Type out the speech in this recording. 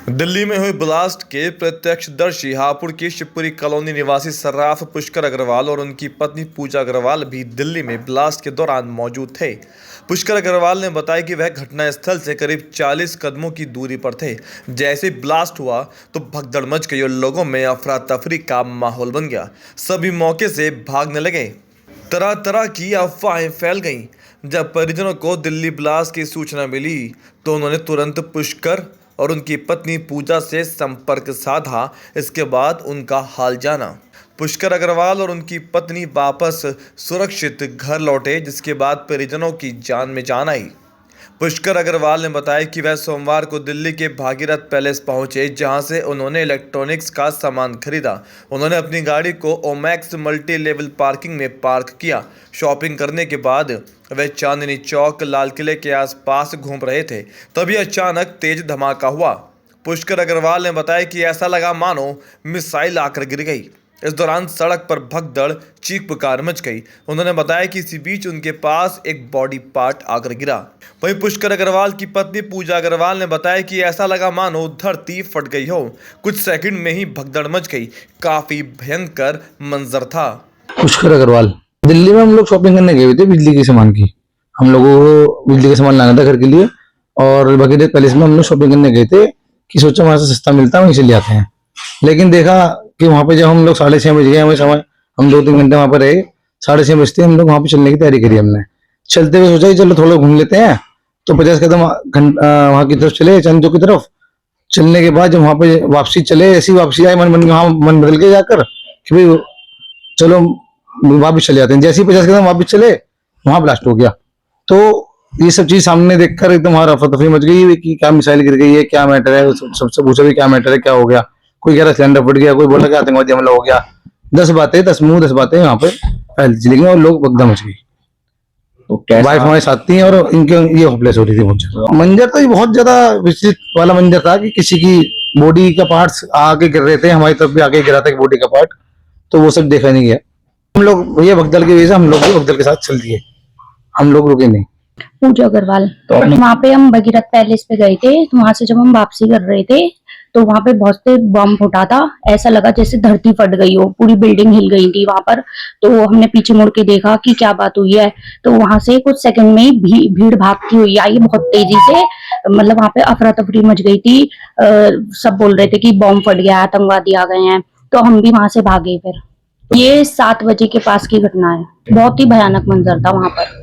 दिल्ली में हुए ब्लास्ट के प्रत्यक्षदर्शी हापुड़ की शिवपुरी कॉलोनी निवासी सर्राफ पुष्कर अग्रवाल और उनकी पत्नी पूजा अग्रवाल भी दिल्ली में ब्लास्ट के दौरान मौजूद थे। पुष्कर अग्रवाल ने बताया कि वह घटनास्थल से करीब 40 कदमों की दूरी पर थे। जैसे ब्लास्ट हुआ तो भगदड़ मच गई और लोगों में अफरा तफरी का माहौल बन गया। सभी मौके से भागने लगे। तरह तरह की अफवाहें फैल गईं। जब परिजनों को दिल्ली ब्लास्ट की सूचना मिली तो उन्होंने तुरंत पुष्कर और उनकी पत्नी पूजा से संपर्क साधा। इसके बाद उनका हाल जाना। पुष्कर अग्रवाल और उनकी पत्नी वापस सुरक्षित घर लौटे, जिसके बाद परिजनों की जान में जान आई। पुष्कर अग्रवाल ने बताया कि वह सोमवार को दिल्ली के भागीरथ पैलेस पहुंचे, जहां से उन्होंने इलेक्ट्रॉनिक्स का सामान खरीदा। उन्होंने अपनी गाड़ी को ओमैक्स मल्टी लेवल पार्किंग में पार्क किया। शॉपिंग करने के बाद वे चांदनी चौक लाल किले के आसपास घूम रहे थे, तभी अचानक तेज धमाका हुआ। पुष्कर अग्रवाल ने बताया कि ऐसा लगा मानो मिसाइल आकर गिर गई। इस दौरान सड़क पर भगदड़ चीख पुकार मच गई। उन्होंने बताया कि इसी बीच उनके पास एक बॉडी पार्ट आकर गिरा। वहीं पुष्कर अग्रवाल की पत्नी पूजा अग्रवाल ने बताया कि ऐसा लगा मानो धरती फट गई हो। कुछ सेकंड में ही भगदड़ मच गई। काफी भयंकर मंजर था। पुष्कर अग्रवाल दिल्ली में हम लोग शॉपिंग करने गए हुए थे बिजली के सामान की। हम लोगों को बिजली का सामान लाना था घर के लिए और भागीरथ पैलेस में हम लोग शॉपिंग करने गए थे कि सोचा वहां से सस्ता मिलता है, वहीं से ले आते हैं। लेकिन देखा कि वहां पे जब हम लोग 6:30 बज गए, हमें समय हम 2-3 घंटे वहां पर रहे। 6:30 बजते हम लोग वहां पे चलने की तैयारी करी। हमने चलते हुए सोचा चलो थोड़ा घूम लेते हैं, तो 50 कदम वहां की तरफ चले, चंदो की तरफ। चलने के बाद जब वहां पे वापसी चले, ऐसी वापसी आई मन बदल के जाकर कि भाई चलो वापस चले जाते हैं। जैसे ही 50 कदम वापस चले वहां ब्लास्ट हो गया। तो ये सब चीज सामने देखकर एकदम हमारा अफरा तफरी मच गई कि क्या मिसाइल गिर गई है, क्या मैटर है। सबसे पूछा भी क्या मैटर है, क्या हो गया। कोई कह रहा सिलेंडर फट गया, कोई बोला कि आतंकवादी हमला हो गया। 10 बातें 10 मुंह 10 बातें वहां पे फैल चली गई और लोग भगदड़ मच गई। तो वाइफ हमारे साथ थी और इनके ये होपलेस हो रही थी बहुत। मंजर तो ये बहुत ज्यादा विचित्र वाला मंजर था कि किसी की बॉडी का पार्ट्स आके गिर रहे थे, हमारी तरफ भी आके गिरा था बॉडी का पार्ट। तो वो सब देखा नहीं गया। हम लोग ये भगदड़ की वजह से हम लोग भी भगदड़ के साथ चल दिए, हम लोग रुके नहीं। पूजा अग्रवाल तो वहाँ पे हम भागीरथ पैलेस पे गए थे। तो वहां से जब हम वापसी कर रहे थे तो वहां पे बहुत से बम फूटा था। ऐसा लगा जैसे धरती फट गई हो, पूरी बिल्डिंग हिल गई थी वहां पर। तो हमने पीछे मुड़ के देखा कि क्या बात हुई है। तो वहां से कुछ सेकंड में ही भीड़ भागती हुई आई बहुत तेजी से। मतलब वहां पे अफरा तफरी मच गई थी। सब बोल रहे थे कि बम फट गया, आतंकवादी आ गए हैं। तो हम भी वहां से भागे। फिर ये 7 बजे के पास की घटना है। बहुत ही भयानक मंजर था वहां पर।